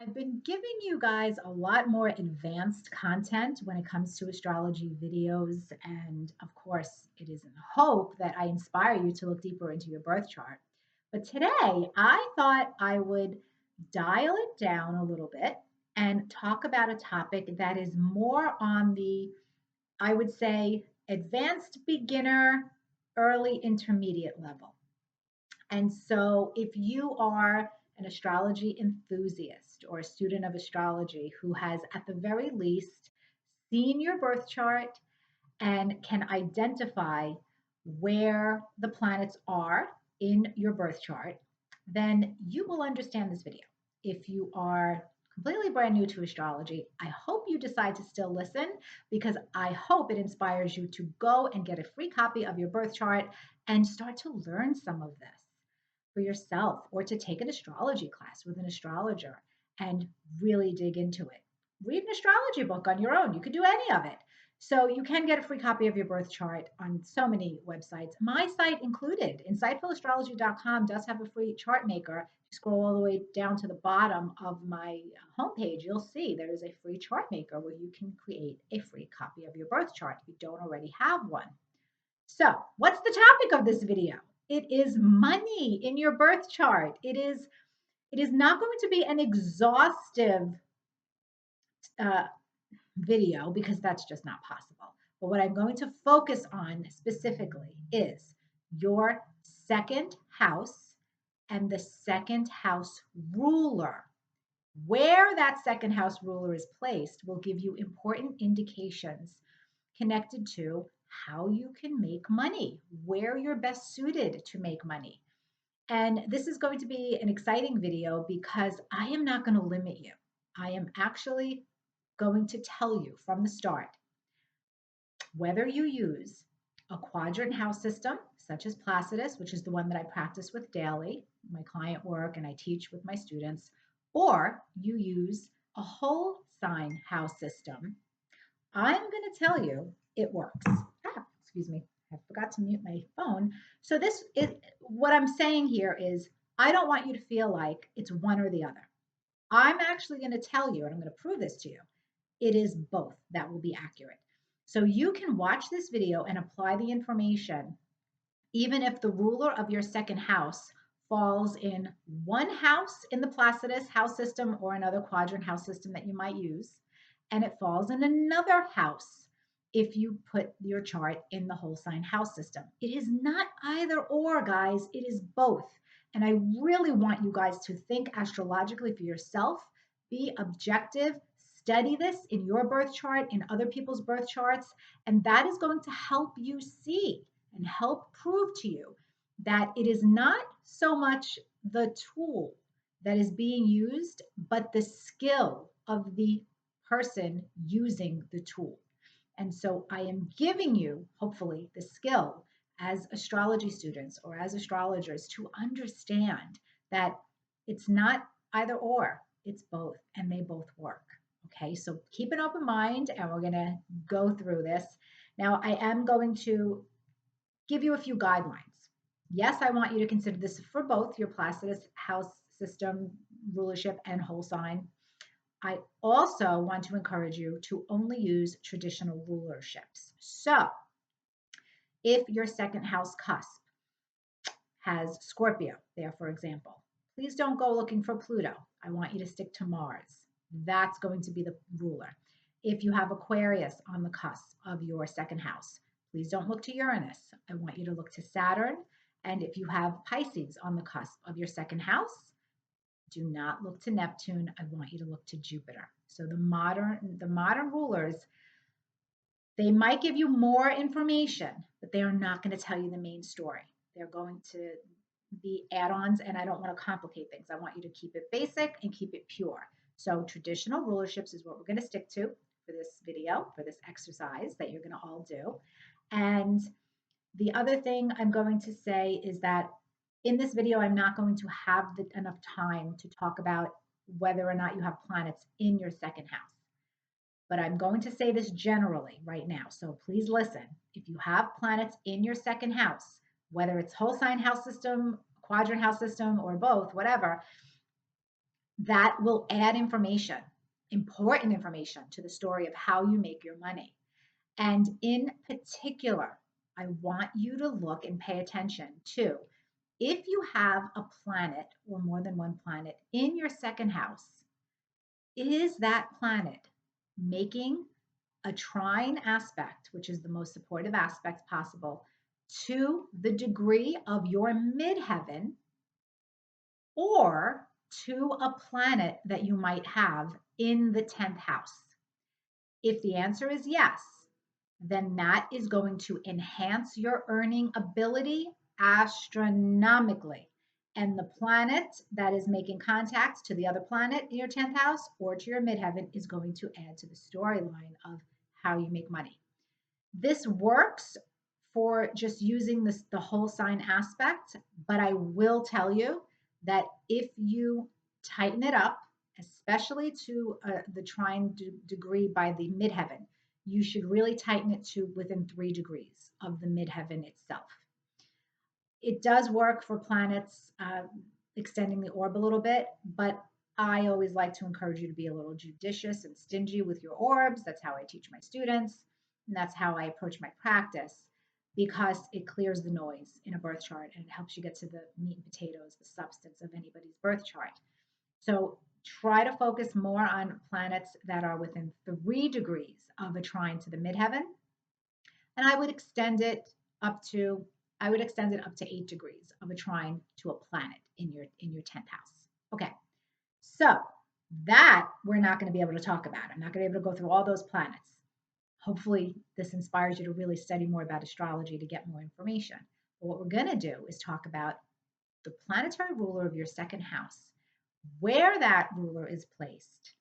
I've been giving you guys a lot more advanced content when it comes to astrology videos. And of course, it is in the hope that I inspire you to look deeper into your birth chart. But today, I thought I would dial it down a little bit and talk about a topic that is more on the, I would say, advanced beginner, early intermediate level. And so, if you are an astrology enthusiast or a student of astrology who has, at the very least, seen your birth chart and can identify where the planets are in your birth chart, then you will understand this video. If you are completely brand new to astrology, I hope you decide to still listen because I hope it inspires you to go and get a free copy of your birth chart and start to learn some of this for yourself or to take an astrology class with an astrologer and really dig into it. Read an astrology book on your own. You could do any of it. So you can get a free copy of your birth chart on so many websites, my site included. Insightfulastrology.com does have a free chart maker. If you scroll all the way down to the bottom of my homepage, you'll see there is a free chart maker where you can create a free copy of your birth chart if you don't already have one. So, what's the topic of this video? It is money in your birth chart. It is not going to be an exhaustive uh, video because that's just not possible. But what I'm going to focus on specifically is your second house and the second house ruler. Where that second house ruler is placed will give you important indications connected to how you can make money, where you're best suited to make money. And this is going to be an exciting video because I am not going to limit you. I am actually going to tell you from the start whether you use a quadrant house system, such as Placidus, which is the one that I practice with daily, my client work, and I teach with my students, or you use a whole sign house system. I'm going to tell you it works. Excuse me. I forgot to mute my phone. So this is what I'm saying here is I don't want you to feel like it's one or the other. I'm actually going to tell you, and I'm going to prove this to you, it is both that will be accurate. So you can watch this video and apply the information, even if the ruler of your second house falls in one house in the Placidus house system or another quadrant house system that you might use, and it falls in another house if you put your chart in the whole sign house system. It is not either or, guys, it is both. And I really want you guys to think astrologically for yourself, be objective, study this in your birth chart, in other people's birth charts, and that is going to help you see and help prove to you that it is not so much the tool that is being used, but the skill of the person using the tool. And so I am giving you, hopefully, the skill as astrology students or as astrologers to understand that it's not either or, it's both, and they both work. Okay, so keep an open mind, and we're going to go through this. Now, I am going to give you a few guidelines. Yes, I want you to consider this for both your Placidus house system, rulership, and whole sign. I also want to encourage you to only use traditional rulerships. So, if your second house cusp has Scorpio there, for example, please don't go looking for Pluto. I want you to stick to Mars. That's going to be the ruler. If you have Aquarius on the cusp of your second house, please don't look to Uranus. I want you to look to Saturn. And if you have Pisces on the cusp of your second house, do not look to Neptune. I want you to look to Jupiter. So the modern rulers, they might give you more information, but they are not going to tell you the main story. They're going to be add-ons, and I don't want to complicate things. I want you to keep it basic and keep it pure. So traditional rulerships is what we're going to stick to for this video, for this exercise that you're going to all do. And the other thing I'm going to say is that in this video, I'm not going to have enough time to talk about whether or not you have planets in your second house. But I'm going to say this generally right now. So please listen. If you have planets in your second house, whether it's whole sign house system, quadrant house system, or both, whatever, that will add information, important information to the story of how you make your money. And in particular, I want you to look and pay attention to if you have a planet or more than one planet in your second house, is that planet making a trine aspect, which is the most supportive aspect possible, to the degree of your midheaven or to a planet that you might have in the 10th house? If the answer is yes, then that is going to enhance your earning ability astronomically. And the planet that is making contact to the other planet in your 10th house or to your midheaven is going to add to the storyline of how you make money. This works for just using the whole sign aspect, but I will tell you that if you tighten it up, especially to the trine degree by the midheaven, you should really tighten it to within 3 degrees of the midheaven itself. It does work for planets extending the orb a little bit, but I always like to encourage you to be a little judicious and stingy with your orbs. That's how I teach my students, and that's how I approach my practice because it clears the noise in a birth chart and it helps you get to the meat and potatoes, the substance of anybody's birth chart. So try to focus more on planets that are within 3 degrees of a trine to the midheaven. And I would extend it up to 8 degrees of a trine to a planet in your 10th house. Okay. So that we're not going to be able to talk about. I'm not going to be able to go through all those planets. Hopefully this inspires you to really study more about astrology to get more information. But what we're going to do is talk about the planetary ruler of your second house, where that ruler is placed,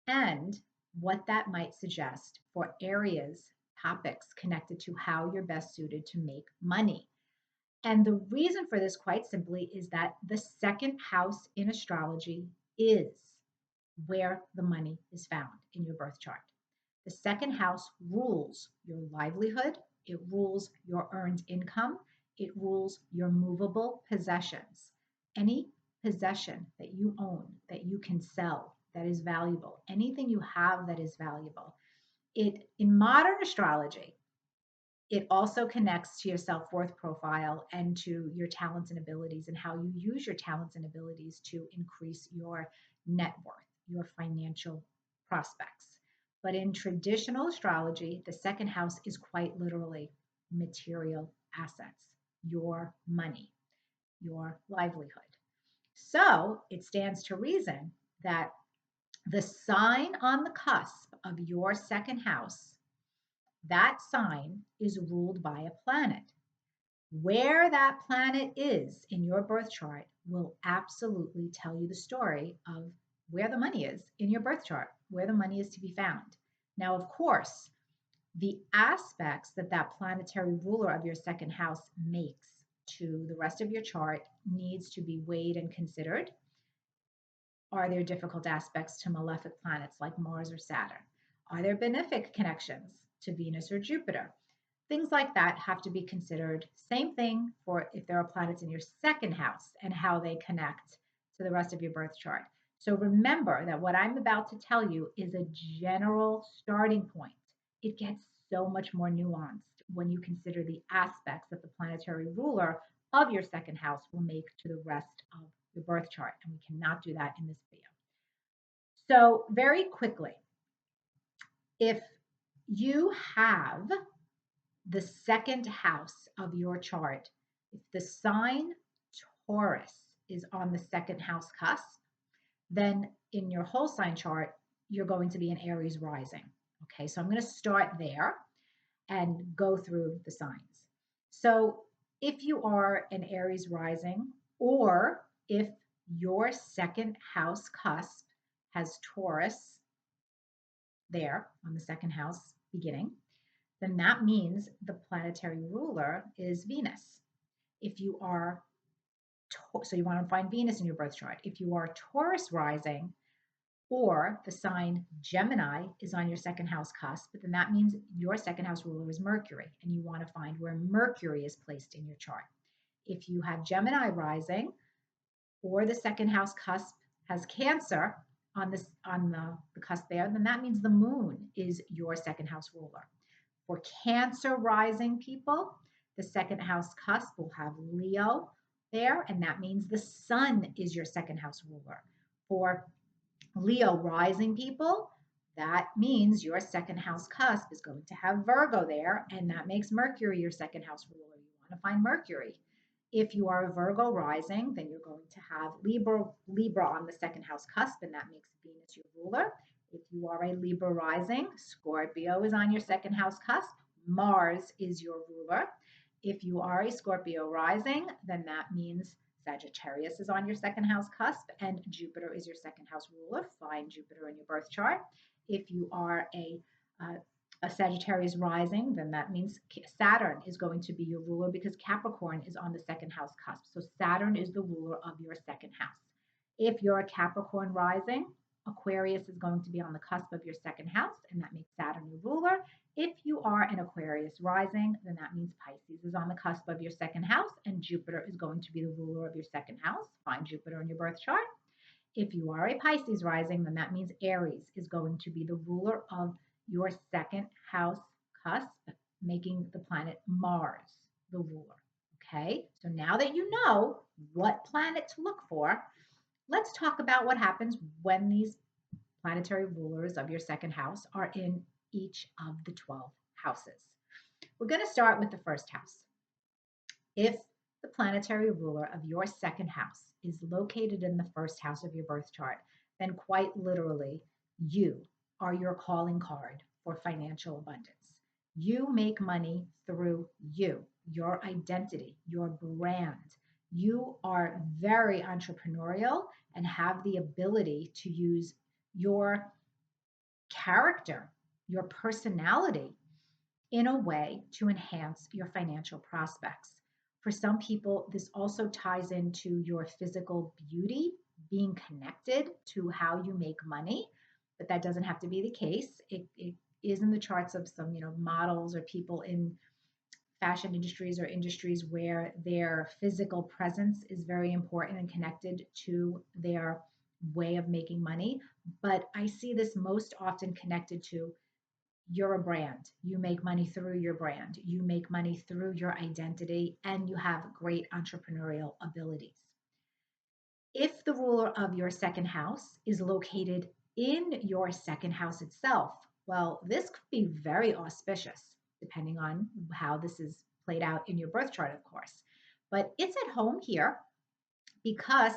and what that might suggest for areas, topics connected to how you're best suited to make money. And the reason for this, quite simply, is that the second house in astrology is where the money is found in your birth chart. The second house rules your livelihood, it rules your earned income, it rules your movable possessions. Any possession that you own, that you can sell, that is valuable, anything you have that is valuable. It in modern astrology, it also connects to your self-worth profile and to your talents and abilities and how you use your talents and abilities to increase your net worth, your financial prospects. But in traditional astrology, the second house is quite literally material assets, your money, your livelihood. So it stands to reason that the sign on the cusp of your second house, that sign is ruled by a planet. Where that planet is in your birth chart will absolutely tell you the story of where the money is in your birth chart, where the money is to be found. Now, of course, the aspects that that planetary ruler of your second house makes to the rest of your chart needs to be weighed and considered. Are there difficult aspects to malefic planets like Mars or Saturn? Are there benefic connections to Venus or Jupiter? Things like that have to be considered. Same thing for if there are planets in your second house and how they connect to the rest of your birth chart. So remember that what I'm about to tell you is a general starting point. It gets so much more nuanced when you consider the aspects that the planetary ruler of your second house will make to the rest of your birth chart. And we cannot do that in this video. So very quickly, if you have the second house of your chart, if the sign Taurus is on the second house cusp, then in your whole sign chart, you're going to be in Aries rising. Okay, so I'm going to start there and go through the signs. So if you are an Aries rising, or if your second house cusp has Taurus there on the second house beginning, then that means the planetary ruler is Venus. If you are, so you want to find Venus in your birth chart. If you are Taurus rising, or the sign Gemini is on your second house cusp, then that means your second house ruler is Mercury, and you want to find where Mercury is placed in your chart. If you have Gemini rising, or the second house cusp has Cancer on the cusp there, then that means the moon is your second house ruler. For Cancer rising people, the second house cusp will have Leo there, and that means the sun is your second house ruler. For Leo rising people, that means your second house cusp is going to have Virgo there, and that makes Mercury your second house ruler. You want to find Mercury. If you are a Virgo rising, then you're going to have Libra on the second house cusp, and that makes Venus your ruler. If you are a Libra rising, Scorpio is on your second house cusp. Mars is your ruler. If you are a Scorpio rising, then that means Sagittarius is on your second house cusp, and Jupiter is your second house ruler. Find Jupiter in your birth chart. If you are a Sagittarius rising, then that means Saturn is going to be your ruler because Capricorn is on the second house cusp. So Saturn is the ruler of your second house. If you're a Capricorn rising, Aquarius is going to be on the cusp of your second house, and that makes Saturn your ruler. If you are an Aquarius rising, then that means Pisces is on the cusp of your second house, and Jupiter is going to be the ruler of your second house. Find Jupiter in your birth chart. If you are a Pisces rising, then that means Aries is going to be the ruler of your second house cusp, making the planet Mars the ruler. Okay, so now that you know what planet to look for, let's talk about what happens when these planetary rulers of your second house are in each of the 12 houses. We're going to start with the first house. If the planetary ruler of your second house is located in the first house of your birth chart, then quite literally, you are your calling card for financial abundance. You make money through you, your identity, your brand. You are very entrepreneurial and have the ability to use your character, your personality in a way to enhance your financial prospects. For some people, this also ties into your physical beauty, being connected to how you make money, but that doesn't have to be the case. It is in the charts of some, models or people in fashion industries or industries where their physical presence is very important and connected to their way of making money. But I see this most often connected to you're a brand. You make money through your brand. You make money through your identity, and you have great entrepreneurial abilities. If the ruler of your second house is located in your second house itself, well, this could be very auspicious, depending on how this is played out in your birth chart, of course. But it's at home here because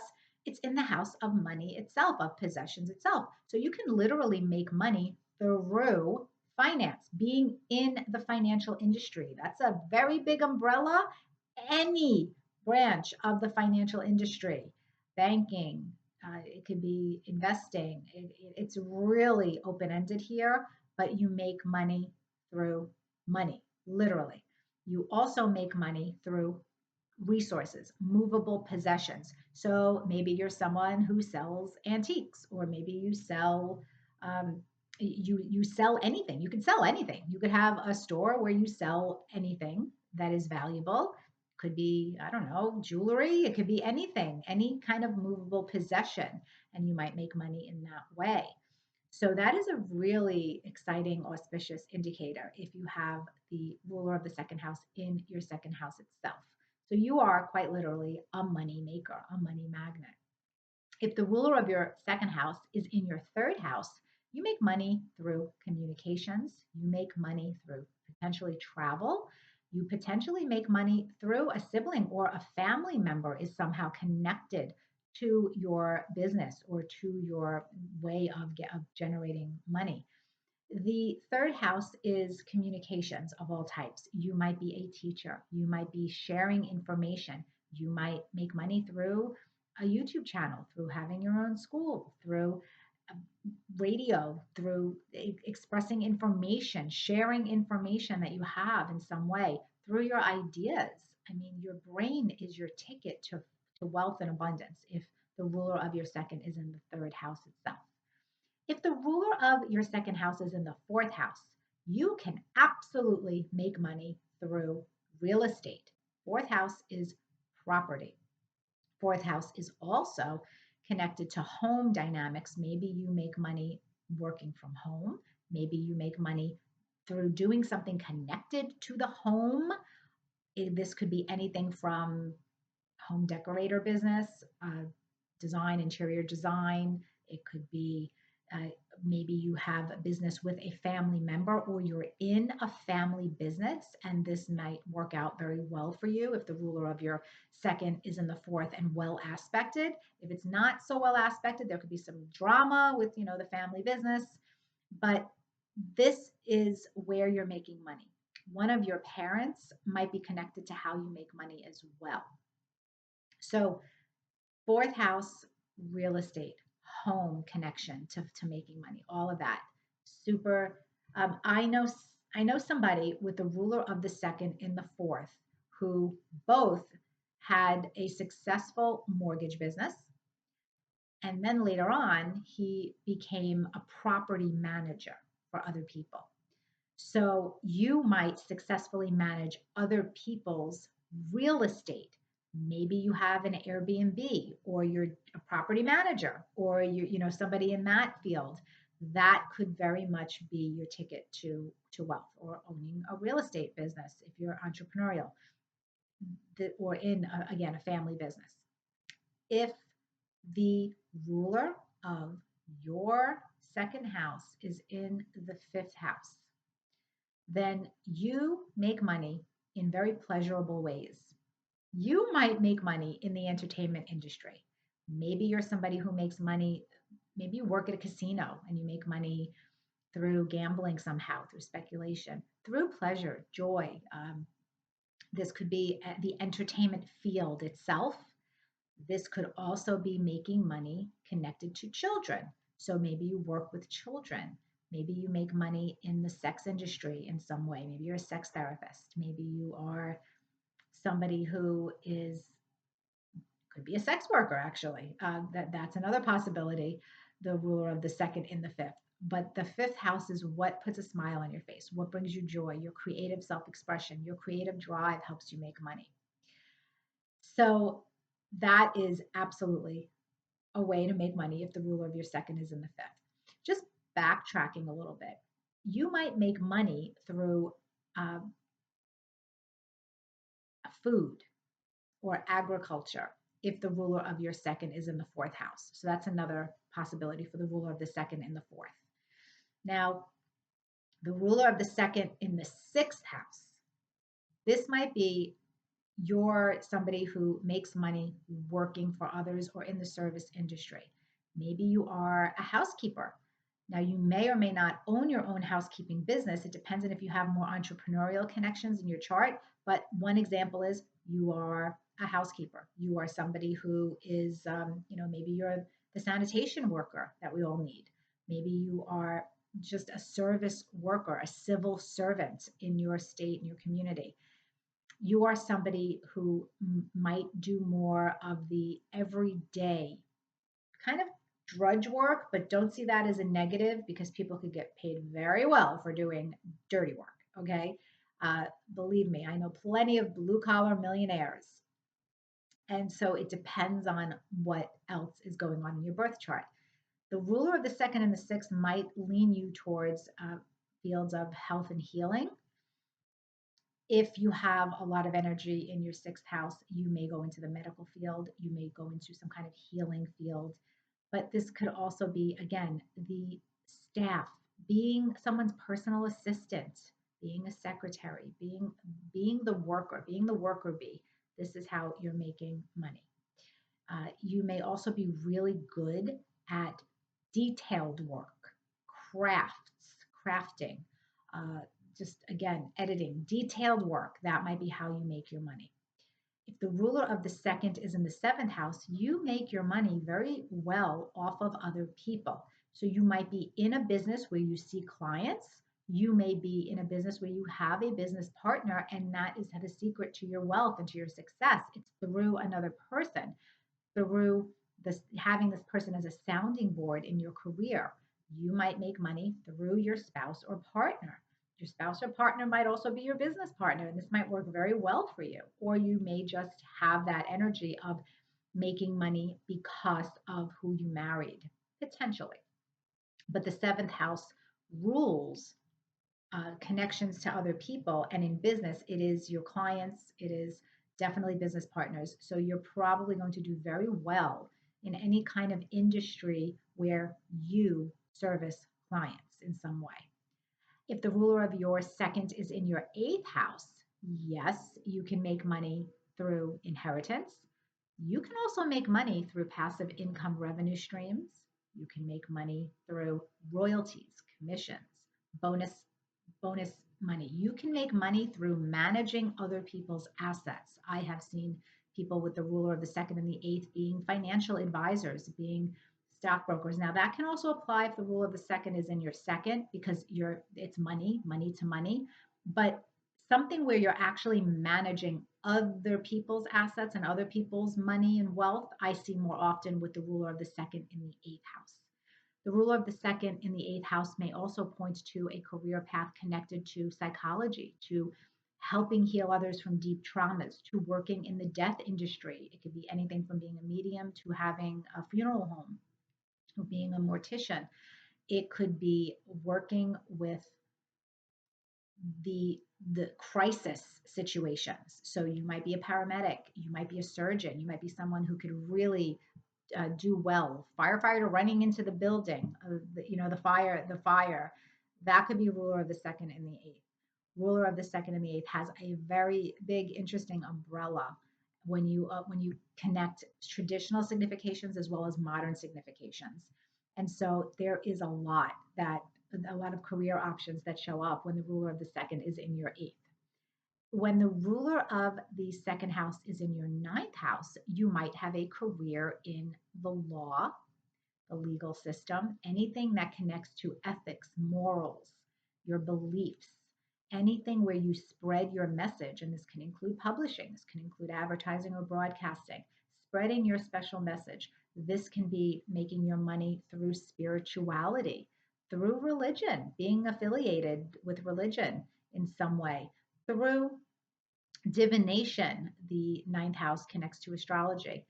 it's in the house of money itself, of possessions itself. So you can literally make money through finance, being in the financial industry. That's a very big umbrella. Any branch of the financial industry, banking, it could be investing. It's really open ended here, but you make money through money, literally. You also make money through resources, movable possessions. So maybe you're someone who sells antiques, or maybe you sell you sell anything. You could sell anything. You could have a store where you sell anything that is valuable. Could be, I don't know, jewelry. It could be anything, any kind of movable possession, and you might make money in that way. So that is a really exciting, auspicious indicator if you have the ruler of the second house in your second house itself. So you are quite literally a money maker, a money magnet. If the ruler of your second house is in your third house, you make money through communications, you make money through potentially travel, you potentially make money through a sibling or a family member is somehow connected to your business or to your way of generating money. The third house is communications of all types. You might be a teacher, you might be sharing information, you might make money through a YouTube channel, through having your own school, through radio, through expressing information, sharing information that you have in some way, through your ideas. I mean, your brain is your ticket to wealth and abundance if the ruler of your second is in the third house itself. If the ruler of your second house is in the fourth house, you can absolutely make money through real estate. Fourth house is property. Fourth house is also connected to home dynamics. Maybe you make money working from home. Maybe you make money through doing something connected to the home. This could be anything from home decorator business, design, interior design. It could be uh, maybe you have a business with a family member or you're in a family business, and this might work out very well for you if the ruler of your second is in the fourth and well aspected. If it's not so well aspected, there could be some drama with, the family business, but this is where you're making money. One of your parents might be connected to how you make money as well. So, fourth house, real estate, home connection to making money, all of that. Super. I know somebody with the ruler of the second in the fourth who both had a successful mortgage business. And then later on, he became a property manager for other people. So you might successfully manage other people's real estate. Maybe you have an Airbnb or you're a property manager or somebody in that field. That could very much be your ticket to wealth, or owning a real estate business if you're entrepreneurial, or in again a family business. If the ruler of your second house is in the fifth house, then you make money in very pleasurable ways. You might make money in the entertainment industry. Maybe you're somebody who makes money, maybe you work at a casino and you make money through gambling somehow, through speculation, through pleasure, joy. This could be at the entertainment field itself. This could also be making money connected to children. So maybe you work with children. Maybe you make money in the sex industry in some way. Maybe you're a sex therapist. Maybe you are somebody who could be a sex worker, actually. That's another possibility, the ruler of the second in the fifth. But the fifth house is what puts a smile on your face, what brings you joy, your creative self expression, your creative drive helps you make money. So that is absolutely a way to make money if the ruler of your second is in the fifth. Just backtracking a little bit, you might make money through um, food or agriculture if the ruler of your second is in the fourth house. So that's another possibility for the ruler of the second in the fourth. Now, the ruler of the second in the sixth house, this might be you're somebody who makes money working for others or in the service industry. Maybe you are a housekeeper. Now, you may or may not own your own housekeeping business. It depends on if you have more entrepreneurial connections in your chart. But one example is you are a housekeeper. You are somebody who is, maybe you're the sanitation worker that we all need. Maybe you are just a service worker, a civil servant in your state, in your community. You are somebody who might do more of the everyday kind of drudge work, but don't see that as a negative because people could get paid very well for doing dirty work. Okay. Believe me, I know plenty of blue collar millionaires. And so it depends on what else is going on in your birth chart. The ruler of the second and the sixth might lean you towards fields of health and healing. If you have a lot of energy in your sixth house, you may go into the medical field, you may go into some kind of healing field. But this could also be, again, the staff, being someone's personal assistant, being a secretary, being the worker, being the worker bee. This is how you're making money. You may also be really good at detailed work, crafting, uh, just again, editing, detailed work. That might be how you make your money. If the ruler of the second is in the seventh house, you make your money very well off of other people. So you might be in a business where you see clients. You may be in a business where you have a business partner, and that is the secret to your wealth and to your success. It's through another person, through having this person as a sounding board in your career. You might make money through your spouse or partner. Your spouse or partner might also be your business partner, and this might work very well for you. Or you may just have that energy of making money because of who you married, potentially. But the seventh house rules connections to other people. And in business, it is your clients, it is definitely business partners. So you're probably going to do very well in any kind of industry where you service clients in some way. If the ruler of your second is in your eighth house, yes, you can make money through inheritance. You can also make money through passive income revenue streams. You can make money through royalties, commissions, bonus bonus money. You can make money through managing other people's assets. I have seen people with the ruler of the second and the eighth being financial advisors, being stockbrokers. Now that can also apply if the rule of the second is in your second because it's money, money to money, but something where you're actually managing other people's assets and other people's money and wealth, I see more often with the ruler of the second in the eighth house. The ruler of the second in the eighth house may also point to a career path connected to psychology, to helping heal others from deep traumas, to working in the death industry. It could be anything from being a medium to having a funeral home or being a mortician. It could be working with the crisis situations. So you might be a paramedic, you might be a surgeon, you might be someone who could really do well. Firefighter running into the building, the fire. That could be ruler of the second and the eighth. Ruler of the second and the eighth has a very big, interesting umbrella when you connect traditional significations as well as modern significations. And so there is a lot of career options that show up when the ruler of the second is in your eighth. When the ruler of the second house is in your ninth house, you might have a career in the law, the legal system, anything that connects to ethics, morals, your beliefs, anything where you spread your message. And this can include publishing, this can include advertising or broadcasting, spreading your special message. This can be making your money through spirituality, through religion, being affiliated with religion in some way, through divination. The ninth house connects to astrology.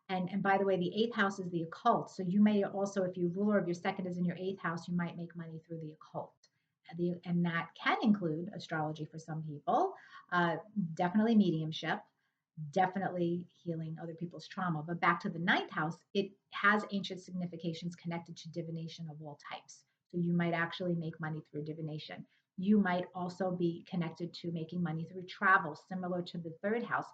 And by the way, the eighth house is the occult. So you may also, if your ruler of your second is in your eighth house, you might make money through the occult. And that can include astrology for some people, uh, definitely mediumship, definitely healing other people's trauma. But back to the ninth house, it has ancient significations connected to divination of all types. So you might actually make money through divination. You might also be connected to making money through travel, similar to the third house.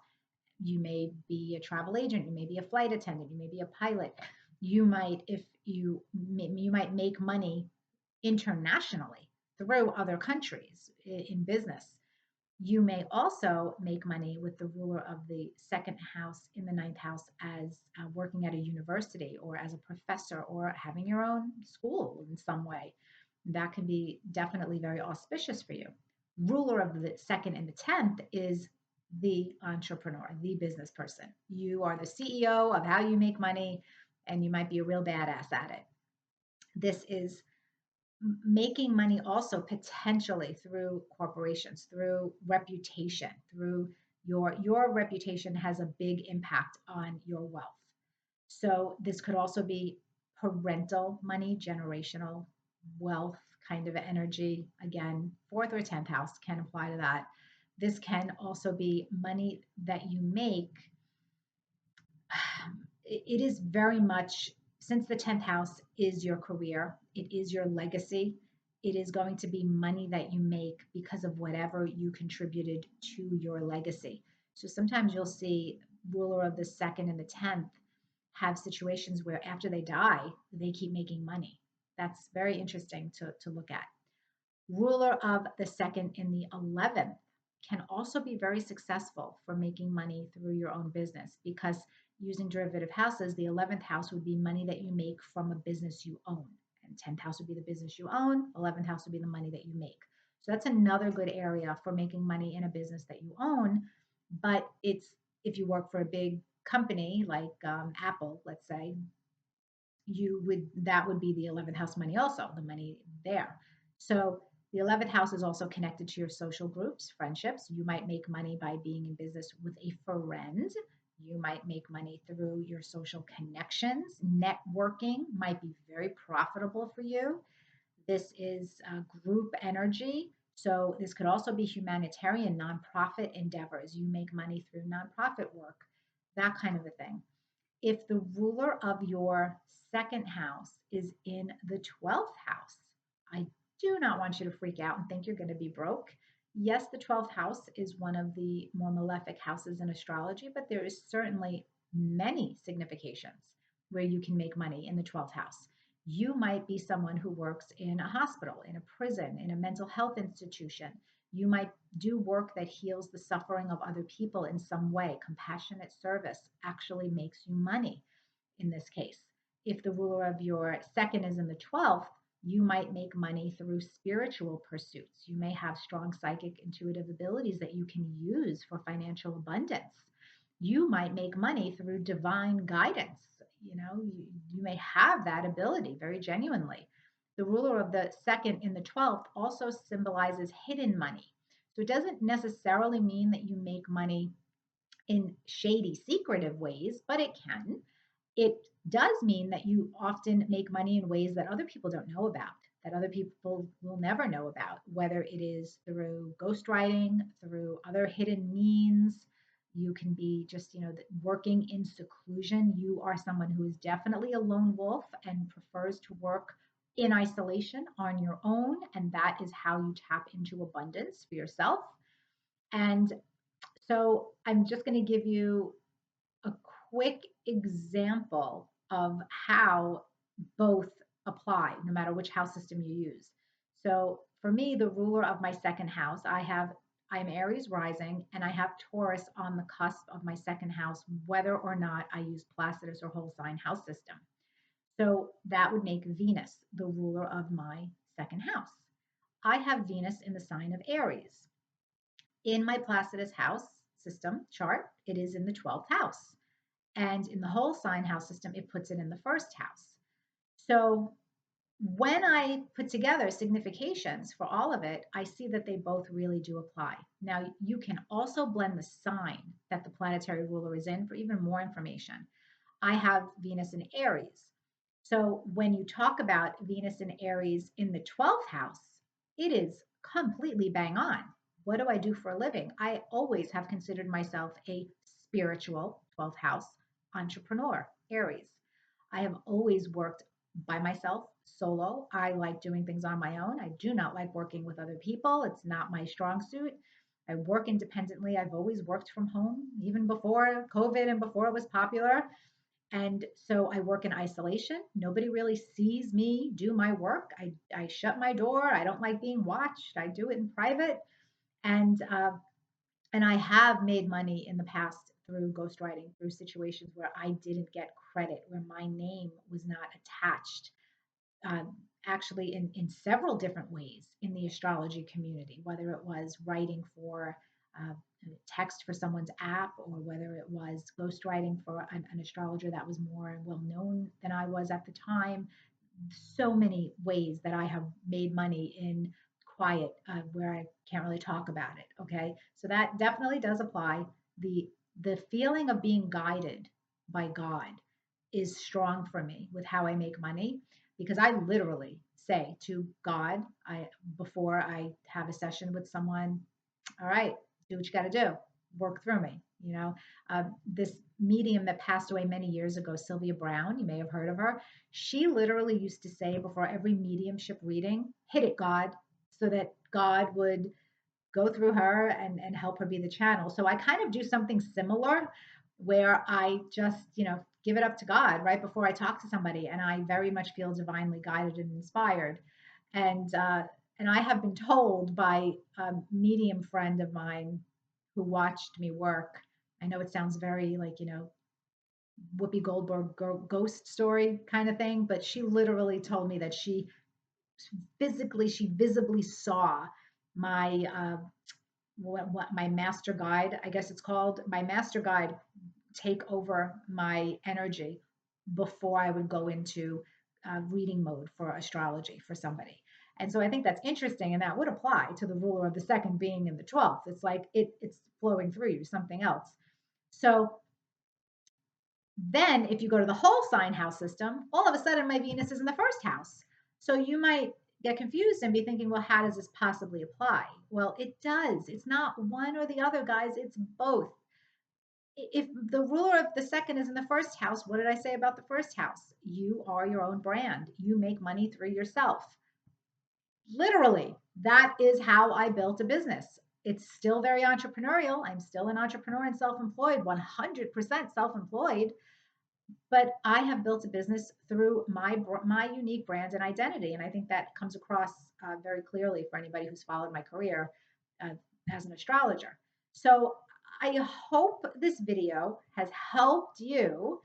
You may be a travel agent, you may be a flight attendant, you may be a pilot. You might, if you might make money internationally through other countries in business. You may also make money with the ruler of the second house in the ninth house as working at a university or as a professor or having your own school in some way. That can be definitely very auspicious for you. Ruler of the second and the 10th is the entrepreneur, the business person. You are the CEO of how you make money, and you might be a real badass at it. This is making money also potentially through corporations, through reputation, through your reputation has a big impact on your wealth. So this could also be parental money, generational wealth kind of energy. Again, fourth or 10th house can apply to that. This can also be money that you make. It is very much, since the 10th house is your career, it is your legacy, it is going to be money that you make because of whatever you contributed to your legacy. So sometimes you'll see ruler of the second and the 10th have situations where after they die, they keep making money. That's very interesting to look at. Ruler of the second in the 11th can also be very successful for making money through your own business because using derivative houses, the 11th house would be money that you make from a business you own. And 10th house would be the business you own, 11th house would be the money that you make. So that's another good area for making money in a business that you own. But it's if you work for a big company like Apple, let's say, that would be the 11th house money also, the money there. So the 11th house is also connected to your social groups, friendships. You might make money by being in business with a friend. You might make money through your social connections. Networking might be very profitable for you. This is group energy. So, this could also be humanitarian nonprofit endeavors. You make money through nonprofit work, that kind of a thing. If the ruler of your second house is in the 12th house, I do not want you to freak out and think you're going to be broke. Yes, the 12th house is one of the more malefic houses in astrology, but there is certainly many significations where you can make money in the 12th house. You might be someone who works in a hospital, in a prison, in a mental health institution. You might do work that heals the suffering of other people in some way. Compassionate service actually makes you money in this case. If the ruler of your second is in the 12th, you might make money through spiritual pursuits. You may have strong psychic intuitive abilities that you can use for financial abundance. You might make money through divine guidance. You may have that ability very genuinely. The ruler of the second in the 12th also symbolizes hidden money. So it doesn't necessarily mean that you make money in shady, secretive ways, but it can. It does mean that you often make money in ways that other people don't know about, that other people will never know about, whether it is through ghostwriting, through other hidden means. You can be just, working in seclusion. You are someone who is definitely a lone wolf and prefers to work in isolation on your own. And that is how you tap into abundance for yourself. And so I'm just going to give you a quick example of how both apply, no matter which house system you use. So for me, the ruler of my second house, I'm Aries rising, and I have Taurus on the cusp of my second house, whether or not I use Placidus or whole sign house system. So that would make Venus the ruler of my second house. I have Venus in the sign of Aries. In my Placidus house system chart, it is in the 12th house. And in the whole sign house system, it puts it in the first house. So when I put together significations for all of it, I see that they both really do apply. Now, you can also blend the sign that the planetary ruler is in for even more information. I have Venus in Aries. So when you talk about Venus in Aries in the 12th house, it is completely bang on. What do I do for a living? I always have considered myself a spiritual 12th house entrepreneur, Aries. I have always worked by myself, solo. I like doing things on my own. I do not like working with other people. It's not my strong suit. I work independently. I've always worked from home, even before COVID and before it was popular. And so I work in isolation. Nobody really sees me do my work. I shut my door. I don't like being watched. I do it in private. And and I have made money in the past through ghostwriting, through situations where I didn't get credit, where my name was not attached, actually in several different ways in the astrology community, whether it was writing for text for someone's app, or whether it was ghostwriting for an astrologer that was more well known than I was at the time. So many ways that I have made money in quiet, where I can't really talk about it. Okay, so that definitely does apply. The feeling of being guided by God is strong for me with how I make money, because I literally say to God, I before I have a session with someone, all right, do what you got to do, work through me. This medium that passed away many years ago, Sylvia Brown, you may have heard of her. She literally used to say before every mediumship reading, hit it, God, so that God would go through her and help her be the channel. So I kind of do something similar where I just, give it up to God right before I talk to somebody. And I very much feel divinely guided and inspired. And I have been told by a medium friend of mine who watched me work. I know it sounds very like, Whoopi Goldberg ghost story kind of thing, but she literally told me that she visibly saw my what my master guide, I guess it's called, my master guide take over my energy before I would go into reading mode for astrology for somebody. And so I think that's interesting, and that would apply to the ruler of the second being in the 12th. It's like it's flowing through you, something else. So Then, if you go to the whole sign house system, all of a sudden my Venus is in the first house. So you might get confused and be thinking, well, how does this possibly apply? Well, it does. It's not one or the other, guys, it's both. If the ruler of the second is in the first house, what did I say about the first house? You are your own brand, you make money through yourself. Literally, that is how I built a business. It's still very entrepreneurial. I'm still an entrepreneur and self employed, 100% self employed, but I have built a business through my unique brand and identity, and I think that comes across very clearly for anybody who's followed my career uh, as an astrologer. So I hope this video has helped you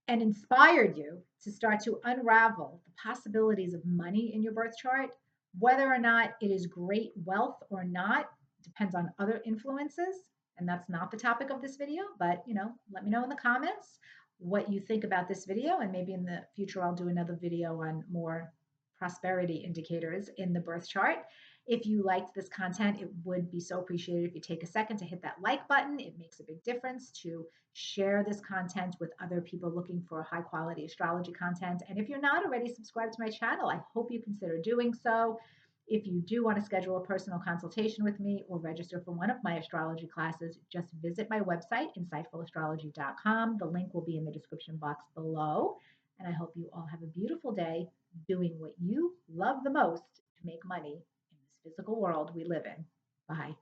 and inspired you to start to unravel the possibilities of money in your birth chart. Whether or not it is great wealth or not depends on other influences. And that's not the topic of this video, but let me know in the comments what you think about this video. And maybe in the future, I'll do another video on more prosperity indicators in the birth chart. If you liked this content, it would be so appreciated if you take a second to hit that like button. It makes a big difference to share this content with other people looking for high quality astrology content. And if you're not already subscribed to my channel, I hope you consider doing so. If you do want to schedule a personal consultation with me or register for one of my astrology classes, just visit my website, insightfulastrology.com. The link will be in the description box below. And I hope you all have a beautiful day doing what you love the most to make money in this physical world we live in. Bye.